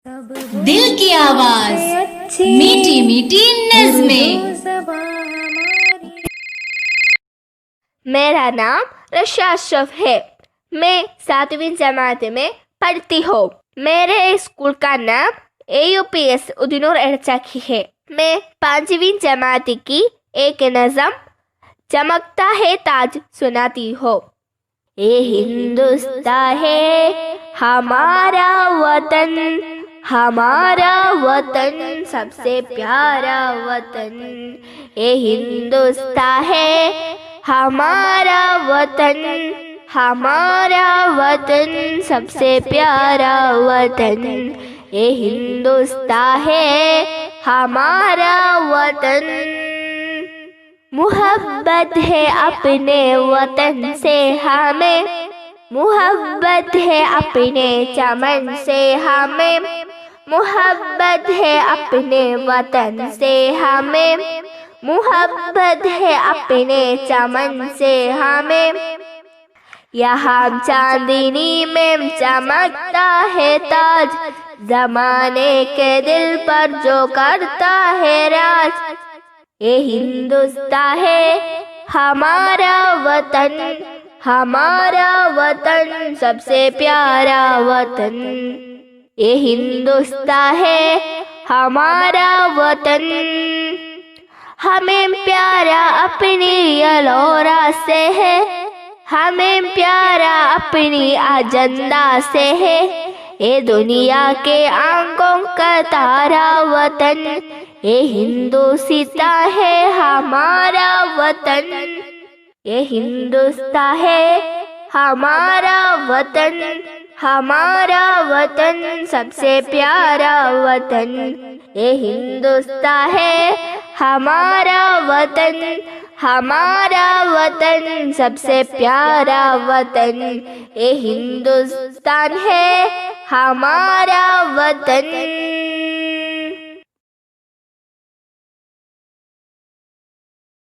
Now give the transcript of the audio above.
दिल की आवाज, मीठी मीठी नज़्में। मेरा नाम रशा अशरफ है। मैं 7वीं जमात में पढ़ती हूँ। मेरे स्कूल का नाम AUPS उदिनूर एड़चाकी है। मैं 5वीं जमात की एक नज़म चमकता है ताज सुनाती हूँ। ये हिंदुस्तान है हमारा वतन, हमारा वतन सबसे प्यारा वतन। ये हिंदुस्तान है हमारा वतन, हमारा वतन सबसे प्यारा वतन। ये हिंदुस्तान है हमारा वतन। मुहब्बत है अपने वतन से हमें, मुहब्बत है अपने चमन से हमें, मुहब्बत है अपने वतन से हमें, मुहब्बत है अपने चमन से हमें। यहाँ चांदनी में चमकता है ताज, जमाने के दिल पर जो करता है राज। ये हिंदुस्तान है हमारा वतन, हमारा वतन सबसे प्यारा वतन। ये हिंदुस्तान है हमारा वतन। हमें प्यारा अपनी अलोरा से है, हमें प्यारा अपनी अजंदा से है। ये दुनिया के आंखों का तारा वतन, ये हिंदुस्तान है हमारा वतन। ये हिंदुस्तान है हमारा वतन, हमारा वतन सबसे प्यारा वतन। ये हिंदुस्तान है हमारा वतन, हमारा वतन सबसे प्यारा वतन। ये हिंदुस्तान है हमारा वतन।